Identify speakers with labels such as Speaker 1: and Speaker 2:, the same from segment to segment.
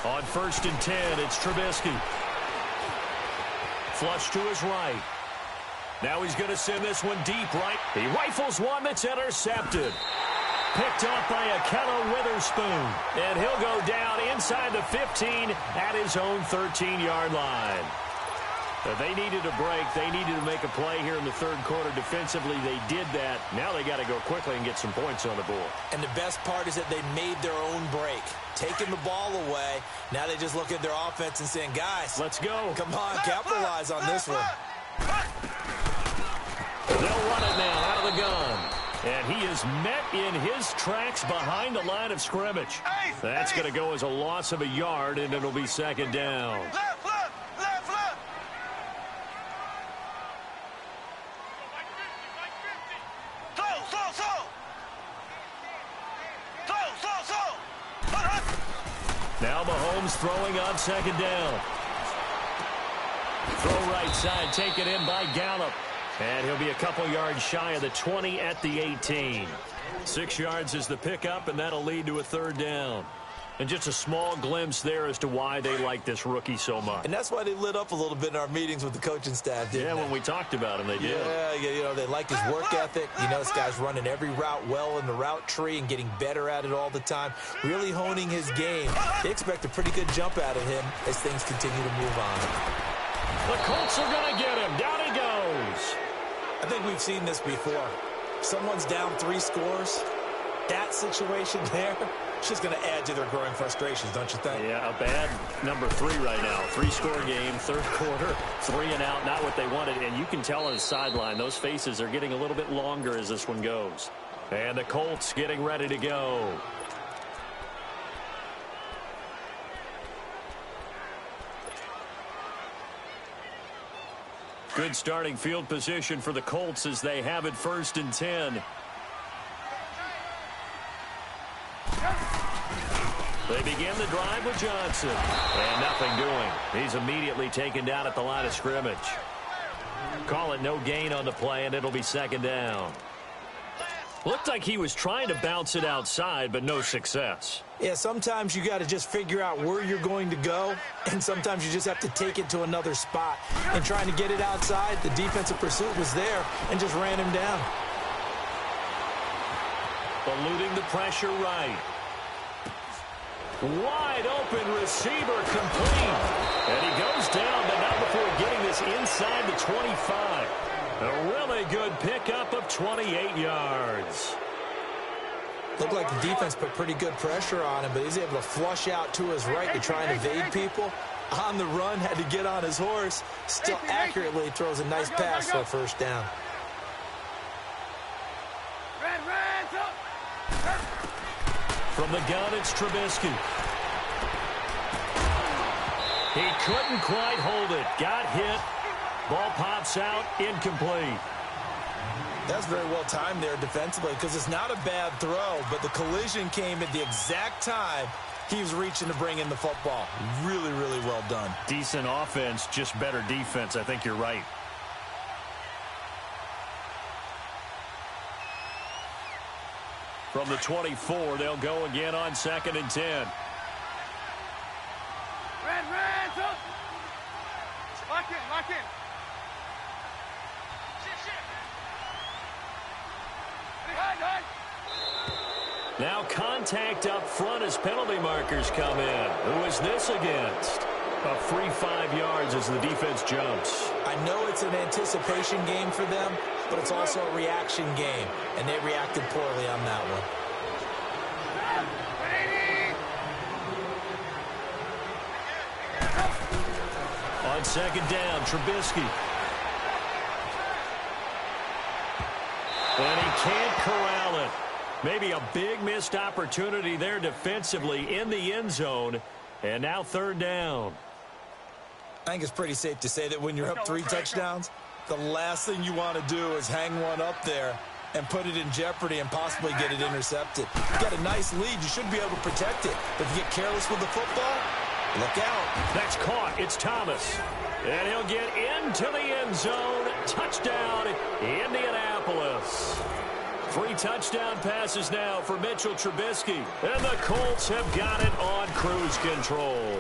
Speaker 1: On 1st and 10, it's Trubisky. Flush to his right. Now he's going to send this one deep right. He rifles one that's intercepted. Picked off by Akello Witherspoon. And he'll go down inside the 15 at his own 13-yard line. They needed a break. They needed to make a play here in the third quarter. Defensively, they did that. Now they got to go quickly and get some points on the board.
Speaker 2: And the best part is that they made their own break. Taking the ball away. Now they just look at their offense and saying, guys,
Speaker 1: let's go.
Speaker 2: Come on, capitalize on this one.
Speaker 1: They'll run it now out of the gun. And he is met in his tracks behind the line of scrimmage. That's going to go as a loss of a yard, and it'll be second down. Now Mahomes throwing on second down. Throw right side, taken in by Gallup. And he'll be a couple yards shy of the 20 at the 18. 6 yards is the pickup, and that'll lead to a third down. And just a small glimpse there as to why they like this rookie so much.
Speaker 2: And that's why they lit up a little bit in our meetings with the coaching staff, didn't they?
Speaker 1: When we talked about him, they did.
Speaker 2: Yeah, you know, they like his work ethic. You know, this guy's running every route well in the route tree and getting better at it all the time, really honing his game. They expect a pretty good jump out of him as things continue to move on.
Speaker 1: The Colts are going to get him. Down he goes.
Speaker 2: I think we've seen this before. Someone's down 3 scores. That situation there, it's just going to add to their growing frustrations, don't you think?
Speaker 1: Yeah, a bad number 3 right now. 3-score game, third quarter, 3 and out, not what they wanted. And you can tell on the sideline, those faces are getting a little bit longer as this one goes. And the Colts getting ready to go. Good starting field position for the Colts as they have it 1st and 10. They begin the drive with Johnson. And nothing doing. He's immediately taken down at the line of scrimmage. Call it no gain on the play, and it'll be second down. Looked like he was trying to bounce it outside, but no success.
Speaker 2: Yeah, sometimes you got to just figure out where you're going to go, and sometimes you just have to take it to another spot. And trying to get it outside, the defensive pursuit was there and just ran him down.
Speaker 1: Eluding the pressure right. Wide open receiver complete. And he goes down, but not before getting this inside the 25. A really good pickup of 28 yards.
Speaker 2: Looked like the defense put pretty good pressure on him, but he's able to flush out to his right to try and evade people. On the run, had to get on his horse. Still accurately throws a nice pass for a first down.
Speaker 1: From the gun, it's Trubisky. He couldn't quite hold it. Got hit. Ball pops out, incomplete.
Speaker 2: That's very well timed there defensively because it's not a bad throw, but the collision came at the exact time he was reaching to bring in the football. Really, really well done.
Speaker 1: Decent offense, just better defense. I think you're right. From the 24, they'll go again on 2nd and 10.
Speaker 3: Lock in.
Speaker 1: Now contact up front as penalty markers come in. Who is this against? A free 5 yards as the defense jumps.
Speaker 2: I know it's an anticipation game for them, but it's also a reaction game, and they reacted poorly on that one.
Speaker 1: On 2nd down, Trubisky. And he can't corral it. Maybe a big missed opportunity there defensively in the end zone. And now 3rd down.
Speaker 2: I think it's pretty safe to say that when you're up 3 touchdowns, the last thing you want to do is hang one up there and put it in jeopardy and possibly get it intercepted. You got a nice lead. You should be able to protect it. But if you get careless with the football, look out.
Speaker 1: That's caught. It's Thomas. And he'll get into the end zone. Touchdown, Indianapolis. 3 touchdown passes now for Mitchell Trubisky. And the Colts have got it on cruise control.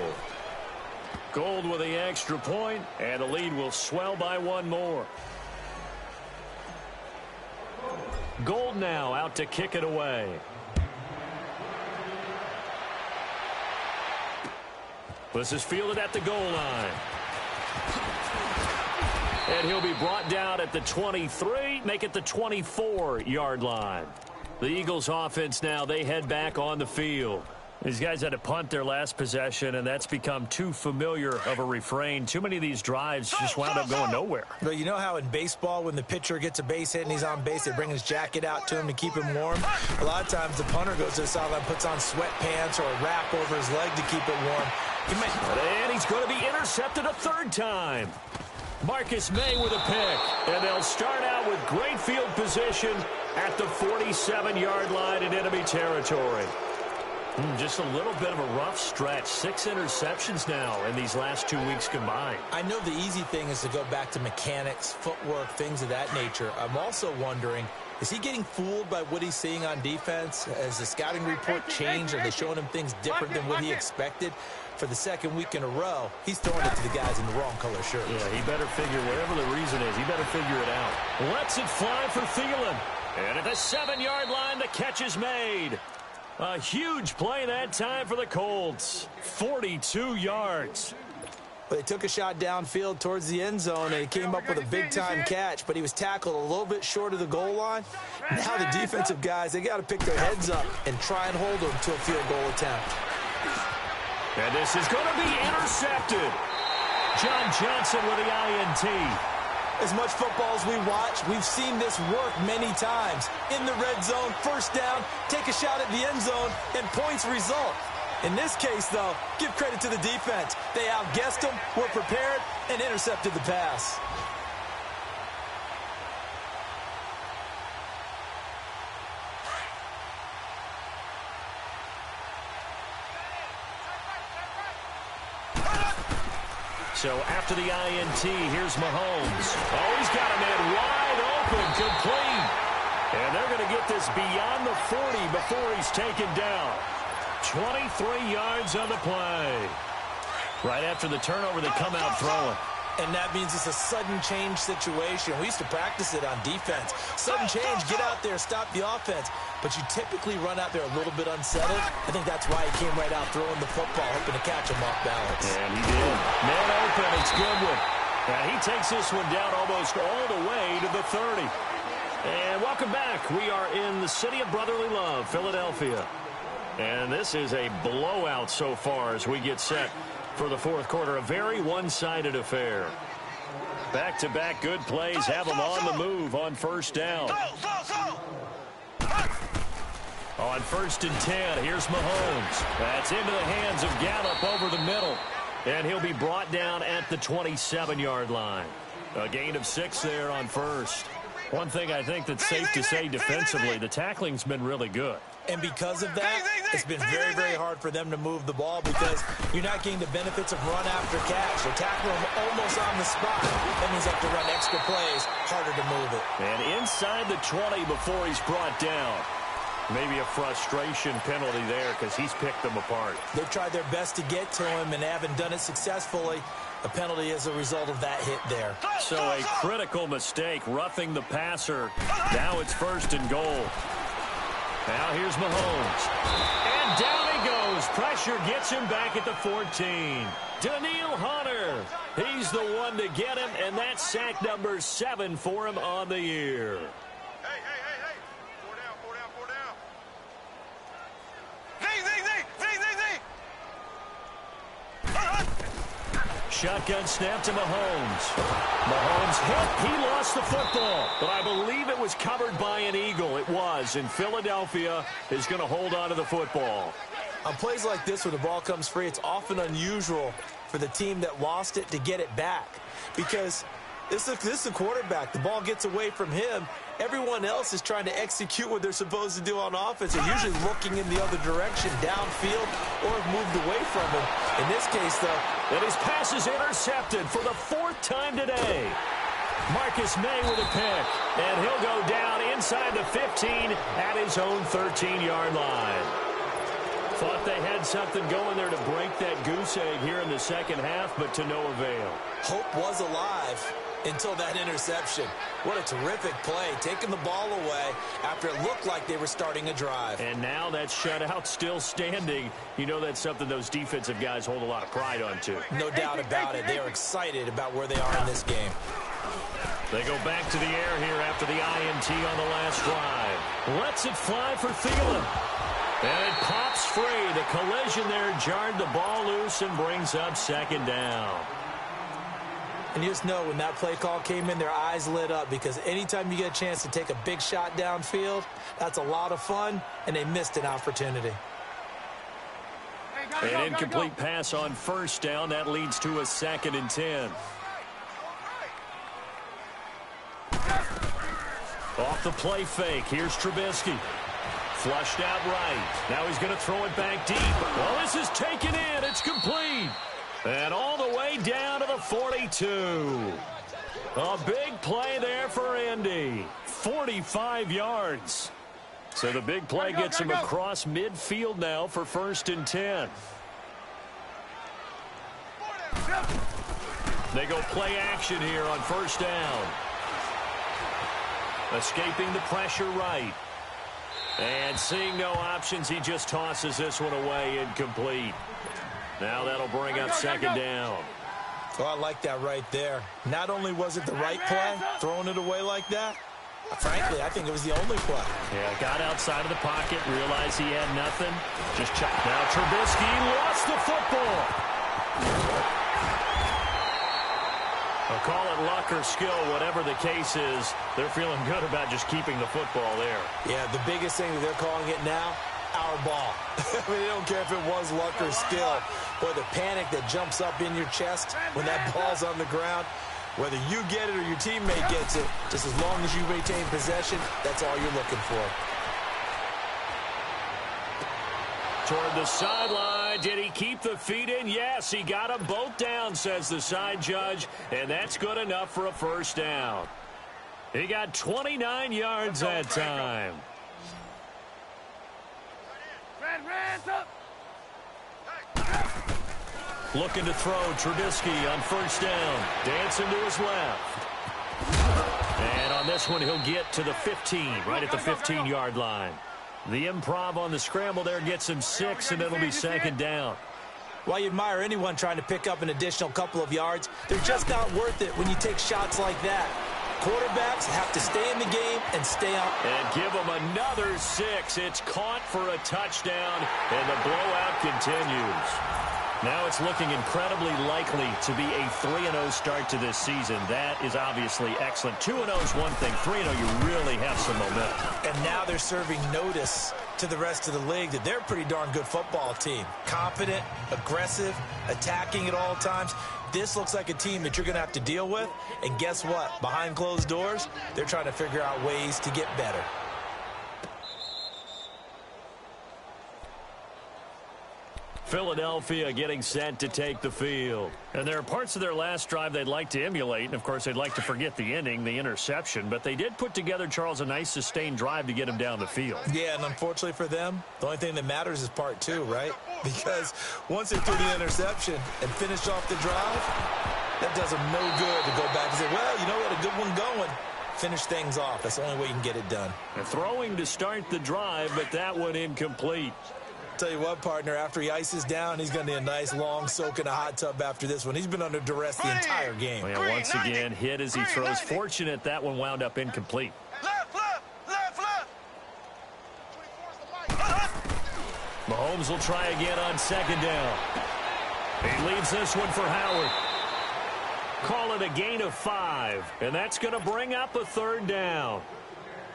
Speaker 1: Gold with the extra point, and the lead will swell by 1 more. Gold now out to kick it away. This is fielded at the goal line. And he'll be brought down at the 23, make it the 24-yard line. The Eagles offense now, they head back on the field. These guys had to punt their last possession, and that's become too familiar of a refrain. Too many of these drives just wound up going nowhere.
Speaker 2: Well, you know how in baseball, when the pitcher gets a base hit and he's on base, they bring his jacket out to him to keep him warm? A lot of times the punter goes to the sideline, puts on sweatpants or a wrap over his leg to keep it warm.
Speaker 1: And he's going to be intercepted a 3rd time. Marcus May with a pick, and they'll start out with great field position at the 47-yard line in enemy territory. Just a little bit of a rough stretch. 6 interceptions now in these last 2 weeks combined.
Speaker 2: I know the easy thing is to go back to mechanics, footwork, things of that nature. I'm also wondering, is he getting fooled by what he's seeing on defense? Has the scouting report changed? Are they showing him things different than what he expected? For the 2nd week in a row, he's throwing it to the guys in the wrong color shirts.
Speaker 1: Yeah, he better figure, whatever the reason is, he better figure it out. Lets it fly for Thielen. And at the 7-yard line, the catch is made. A huge play that time for the Colts. 42 yards.
Speaker 2: Well, they took a shot downfield towards the end zone, and he came up with a big-time catch, but he was tackled a little bit short of the goal line. Now the defensive guys, they got to pick their heads up and try and hold them to a field goal attempt.
Speaker 1: And this is going to be intercepted. John Johnson with the INT.
Speaker 2: As much football as we watch, we've seen this work many times. In the red zone, 1st down, take a shot at the end zone, and points result. In this case, though, give credit to the defense. They outguessed them, were prepared, and intercepted the pass.
Speaker 1: So after the INT, here's Mahomes. Oh, he's got a man wide open, complete. And they're going to get this beyond the 40 before he's taken down. 23 yards on the play. Right after the turnover, they come out throwing.
Speaker 2: And that means it's a sudden change situation. We used to practice it on defense. Sudden change, get out there, stop the offense. But you typically run out there a little bit unsettled. I think that's why he came right out throwing the football, hoping to catch him off balance.
Speaker 1: And he did. Man open, it's Goodwin. Now he takes this one down almost all the way to the 30. And welcome back. We are in the city of brotherly love, Philadelphia. And this is a blowout so far as we get set for the 4th quarter. A very one-sided affair. Back-to-back good plays have them on the move on 1st down. On 1st and 10, here's Mahomes. That's into the hands of Gallup over the middle. And he'll be brought down at the 27-yard line. A gain of 6 there on 1st. One thing I think that's safe to say defensively, the tackling's been really good.
Speaker 2: And because of that, it's been very, very hard for them to move the ball because you're not getting the benefits of run after catch. They're tackling him almost on the spot. That means they have to run extra plays, harder to move it.
Speaker 1: And inside the 20 before he's brought down. Maybe a frustration penalty there because he's picked them apart.
Speaker 2: They've tried their best to get to him and haven't done it successfully. A penalty as a result of that hit there.
Speaker 1: So a critical mistake, roughing the passer. Now it's 1st and goal. Now here's Mahomes. And down he goes. Pressure gets him back at the 14. Daniil Hunter. He's the one to get him, and that's sack number 7 for him on the year.
Speaker 3: Hey. 4 down. Zing.
Speaker 1: Shotgun snap to Mahomes. Mahomes hit. He lost the football. But I believe it was covered by an Eagle. It was. And Philadelphia is going to hold on to the football.
Speaker 2: On plays like this where the ball comes free, it's often unusual for the team that lost it to get it back. Because this is a quarterback. The ball gets away from him. Everyone else is trying to execute what they're supposed to do on offense. They're usually looking in the other direction, downfield, or have moved away from him. In this case, though,
Speaker 1: and his pass is intercepted for the 4th time today. Marcus May with a pick, and he'll go down inside the 15 at his own 13-yard line. Thought they had something going there to break that goose egg here in the second half, but to no avail.
Speaker 2: Hope was alive until that interception. What a terrific play, taking the ball away after it looked like they were starting a drive.
Speaker 1: And now that shutout still standing. You know that's something those defensive guys hold a lot of pride on, too.
Speaker 2: No doubt about it. They are excited about where they are in this game.
Speaker 1: They go back to the air here after the INT on the last drive. Lets it fly for Thielen. And it pops free. The collision there jarred the ball loose and brings up second down.
Speaker 2: And you just know when that play call came in, their eyes lit up, because anytime you get a chance to take a big shot downfield, that's a lot of fun, and they missed an opportunity.
Speaker 1: An incomplete pass on first down. That leads to a 2nd and 10. Off the play fake. Here's Trubisky. Flushed out right. Now he's going to throw it back deep. Well, this is taken in. It's complete. And all the way down to the 42. A big play there for Indy. 45 yards. So the big play gets him across midfield now for 1st and 10. They go play action here on 1st down. Escaping the pressure right. And seeing no options, he just tosses this one away, incomplete. Now that'll bring up 2nd down.
Speaker 2: Well, I like that right there. Not only was it the right play, throwing it away like that, frankly, I think it was the only play.
Speaker 1: Yeah, got outside of the pocket, realized he had nothing. Just check. Now Trubisky lost the football. I'll call it luck or skill, whatever the case is. They're feeling good about just keeping the football there.
Speaker 2: Yeah, the biggest thing that they're calling it now, our ball. I mean, they don't care if it was luck or skill. Boy, the panic that jumps up in your chest when that ball's on the ground, whether you get it or your teammate gets it, just as long as you retain possession, that's all you're looking for.
Speaker 1: Toward the sideline. Did he keep the feet in? Yes, he got them both down, says the side judge, and that's good enough for a 1st down. He got 29 yards that time. Looking to throw. Trubisky on 1st down. Dancing to his left. And on this one, he'll get to the 15, right at the 15-yard line. The improv on the scramble there gets him 6, and it'll be 2nd down.
Speaker 2: While you admire anyone trying to pick up an additional couple of yards, they're just not worth it when you take shots like that. Quarterbacks have to stay in the game and stay on.
Speaker 1: And give them another 6. It's caught for a touchdown, and the blowout continues. Now it's looking incredibly likely to be a 3-0 start to this season. That is obviously excellent. 2-0 is one thing. 3-0, you really have some momentum.
Speaker 2: And now they're serving notice to the rest of the league that they're a pretty darn good football team. Confident, aggressive, attacking at all times. This looks like a team that you're going to have to deal with. And guess what? Behind closed doors, they're trying to figure out ways to get better.
Speaker 1: Philadelphia getting set to take the field. And there are parts of their last drive they'd like to emulate, and of course they'd like to forget the ending, the interception, but they did put together, Charles, a nice sustained drive to get them down the field.
Speaker 2: Yeah, and unfortunately for them, the only thing that matters is part 2, right? Because once they threw the interception and finished off the drive, that does them no good to go back and say, well, you know, we had a good one going. Finish things off. That's the only way you can get it done.
Speaker 1: And throwing to start the drive, but that one incomplete.
Speaker 2: Tell you what, partner, after he ices down, he's going to need a nice long soak in a hot tub after this one. He's been under duress the entire game.
Speaker 1: Well, once again, hit as he throws. Fortunate that one wound up incomplete. Mahomes will try again on 2nd down. He leaves this one for Howard. Call it a gain of 5, and that's going to bring up a 3rd down.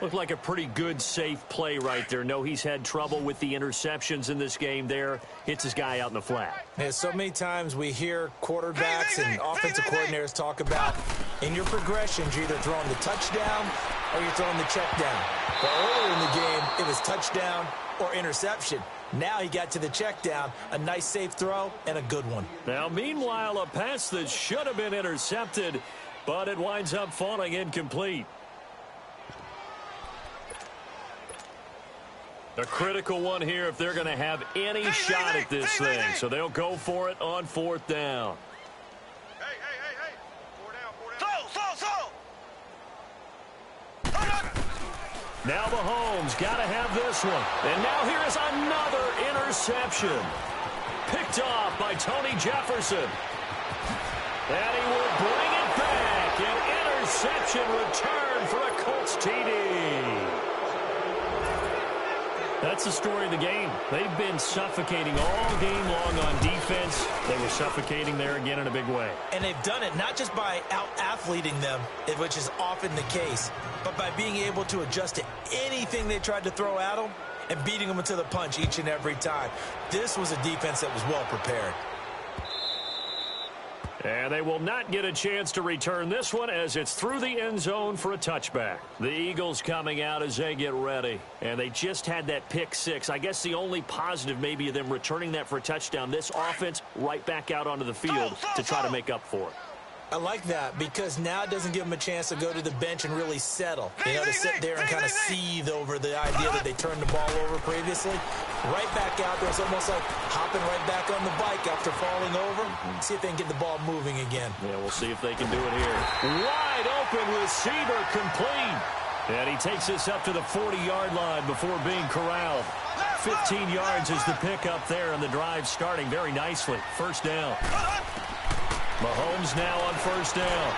Speaker 1: Looked like a pretty good, safe play right there. No, he's had trouble with the interceptions in this game there. Hits his guy out in the flat.
Speaker 2: Yeah, so many times we hear quarterbacks and offensive coordinators talk about in your progressions, you're either throwing the touchdown or you're throwing the check down. But earlier in the game, it was touchdown or interception. Now he got to the check down, a nice safe throw, and a good one.
Speaker 1: Now, meanwhile, a pass that should have been intercepted, but it winds up falling incomplete. A critical one here if they're going to have any shot at this thing. So they'll go for it on 4th down.
Speaker 3: Hey. 4 down. So.
Speaker 1: Now Mahomes got to have this one. And now here is another interception. Picked off by Tony Jefferson. And he will bring it back. An interception return for a Colts TD. That's the story of the game. They've been suffocating all game long on defense. They were suffocating there again in a big way.
Speaker 2: And they've done it not just by out-athleting them, which is often the case, but by being able to adjust to anything they tried to throw at them and beating them to the punch each and every time. This was a defense that was well prepared.
Speaker 1: And they will not get a chance to return this one as it's through the end zone for a touchback. The Eagles coming out as they get ready. And they just had that pick 6. I guess the only positive maybe of them returning that for a touchdown. This offense right back out onto the field to try to make up for it.
Speaker 2: I like that because now it doesn't give them a chance to go to the bench and really settle. You know, to sit there and kind of seethe over the idea that they turned the ball over previously. Right back out there. It's almost like hopping right back on the bike after falling over. See if they can get the ball moving again.
Speaker 1: Yeah, we'll see if they can do it here. Wide open receiver complete. And he takes this up to the 40-yard line before being corralled. 15 yards is the pickup there, and the drive starting very nicely. 1st down. Mahomes now on 1st down.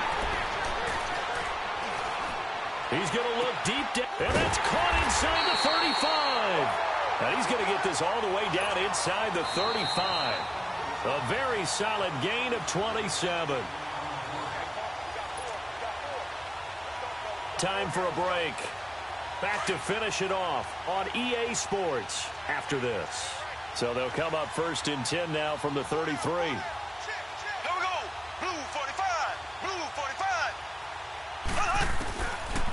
Speaker 1: He's going to look deep down, and that's caught inside the 35. And he's going to get this all the way down inside the 35. A very solid gain of 27. Time for a break. Back to finish it off on EA Sports after this. So they'll come up 1st and 10 now from the 33.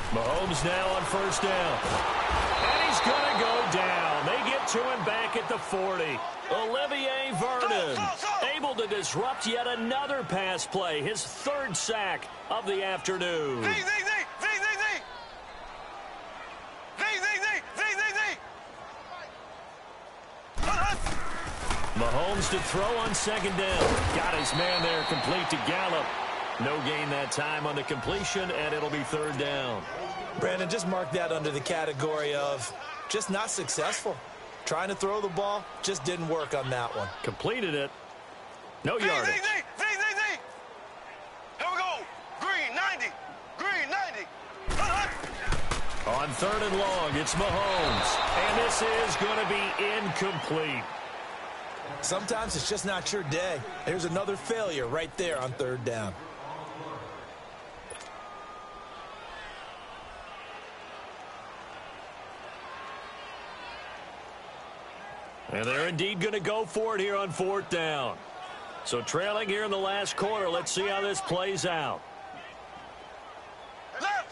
Speaker 1: Mahomes now on 1st down. And he's going to go down. They get to him back at the 40. Olivier Vernon able to disrupt yet another pass play. His 3rd sack of the afternoon. Mahomes to throw on 2nd down. Got his man there complete to Gallup. No gain that time on the completion, and it'll be 3rd down.
Speaker 2: Brandon, just mark that under the category of just not successful. Trying to throw the ball, just didn't work on that one.
Speaker 1: Completed it. No yardage.
Speaker 3: Here we go. Green 90. Green 90.
Speaker 1: On 3rd and long, it's Mahomes. And this is going to be incomplete.
Speaker 2: Sometimes it's just not your day. There's another failure right there on 3rd down.
Speaker 1: And they're indeed going to go for it here on 4th down. So trailing here in the last quarter. Let's see how this plays out.
Speaker 3: Left.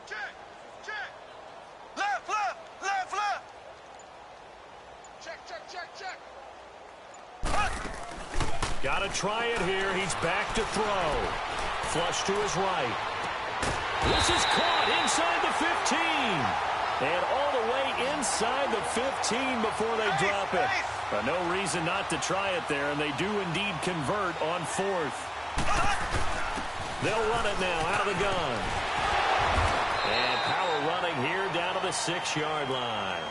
Speaker 3: Check. Left. Check.
Speaker 1: Got to try it here. He's back to throw. Flush to his right. This is caught inside the 15. And all the way inside the 15 before they drop it. But no reason not to try it there, and they do indeed convert on 4th. They'll run it now out of the gun. And power running here down to the 6-yard line.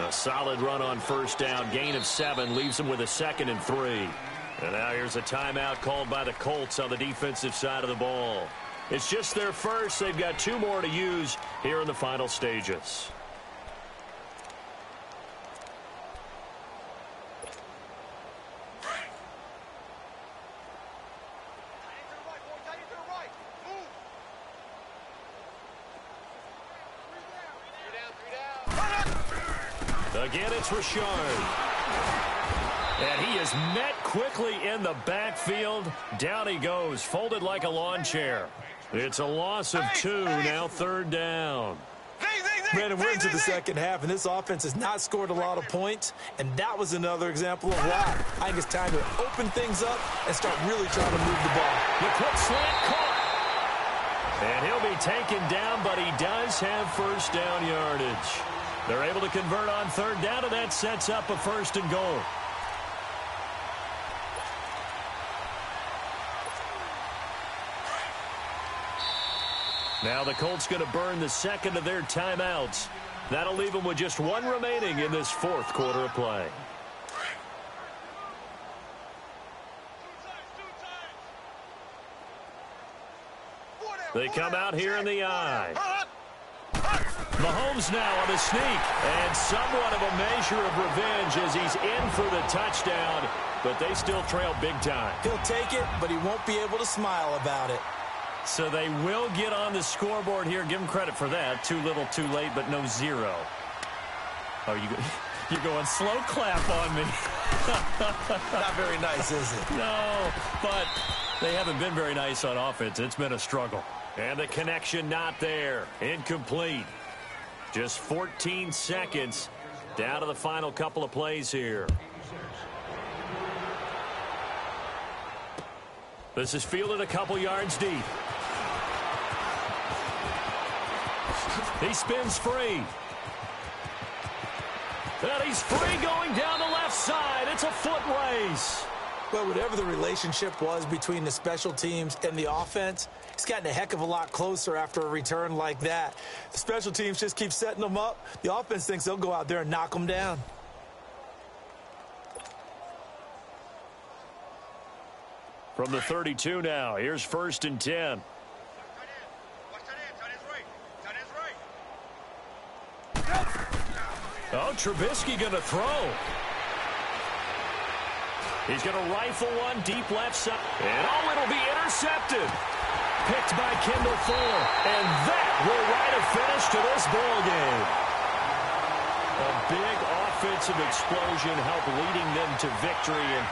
Speaker 1: A solid run on 1st down. Gain of 7 leaves them with a 2nd and 3. And now here's a timeout called by the Colts on the defensive side of the ball. It's just their first. They've got 2 more to use here in the final stages. Again, it's Richard. And he is met quickly in the backfield. Down he goes, folded like a lawn chair. It's a loss of 2, now 3rd down.
Speaker 2: Brandon, we're into the 2nd half, and this offense has not scored a lot of points, and that was another example of why. I think it's time to open things up and start really trying to move the ball.
Speaker 1: The quick slant caught. And he'll be Barely taken down, but he does have first down yardage. They're able to convert on third down, and that sets up a 1st and goal. Now the Colts going to burn the second of their timeouts. That'll leave them with just one remaining in this 4th quarter of play. They come out here in the eye. Mahomes now on the sneak, and somewhat of a measure of revenge as he's in for the touchdown, but they still trail big time.
Speaker 2: He'll take it, but he won't be able to smile about it.
Speaker 1: So they will get on the scoreboard here. Give them credit for that. Too little, too late, but no 0. Oh, you're going slow clap on me.
Speaker 2: Not very nice, is it?
Speaker 1: No, but they haven't been very nice on offense. It's been a struggle. And the connection not there. Incomplete. Just 14 seconds down to the final couple of plays here. This is fielded a couple yards deep. He spins free. And he's free going down the left side. It's a foot race.
Speaker 2: Well, whatever the relationship was between the special teams and the offense, it's gotten a heck of a lot closer after a return like that. The special teams just keep setting them up. The offense thinks they'll go out there and knock them down.
Speaker 1: From the 32 now, here's 1st and 10. Oh, Trubisky going to throw. He's going to rifle one deep left side. And oh, it'll be intercepted. Picked by Kendall Fuller. And that will write a finish to this ball game. A big offensive explosion helped leading them to victory. And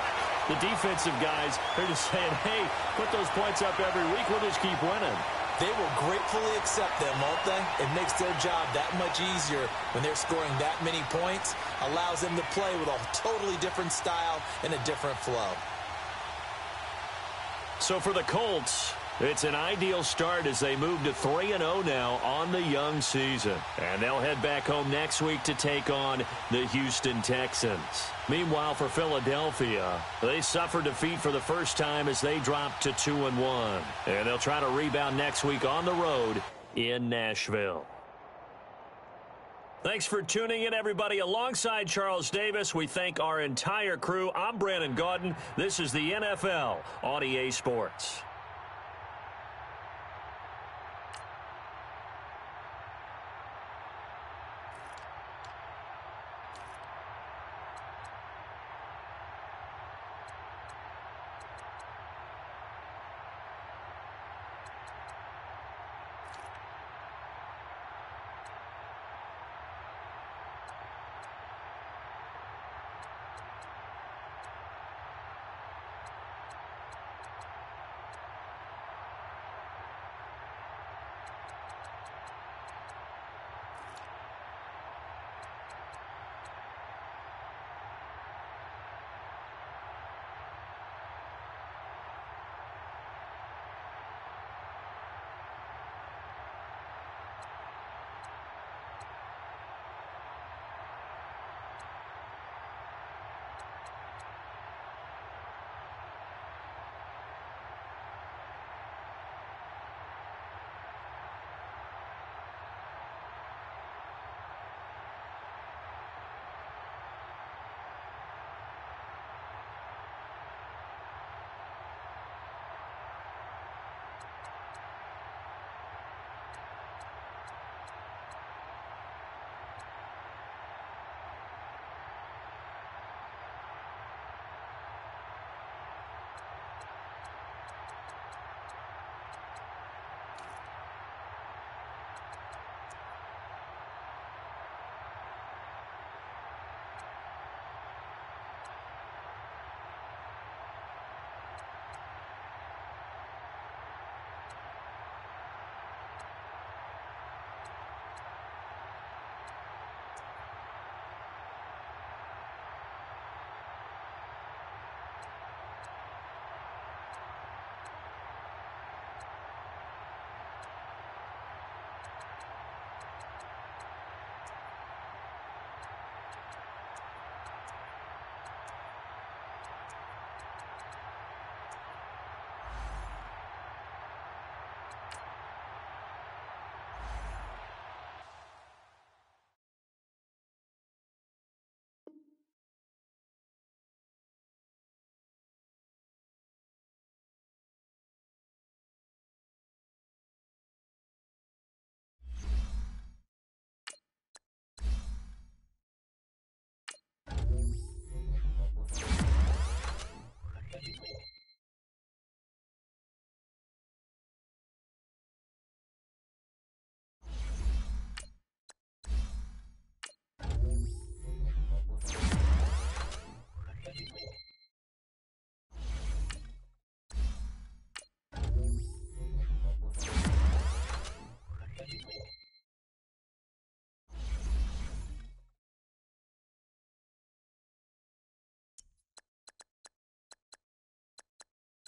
Speaker 1: the defensive guys, they're just saying, hey, put those points up every week. We'll just keep winning.
Speaker 2: They will gratefully accept them, won't they? It makes their job that much easier when they're scoring that many points. Allows them to play with a totally different style and a different flow.
Speaker 1: So for the Colts, it's an ideal start as they move to 3-0 now on the young season. And they'll head back home next week to take on the Houston Texans. Meanwhile, for Philadelphia, they suffered defeat for the first time as they dropped to 2-1. And they'll try to rebound next week on the road in Nashville. Thanks for tuning in, everybody. Alongside Charles Davis, we thank our entire crew. I'm Brandon Gaudin. This is the NFL on EA Sports.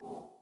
Speaker 3: 90.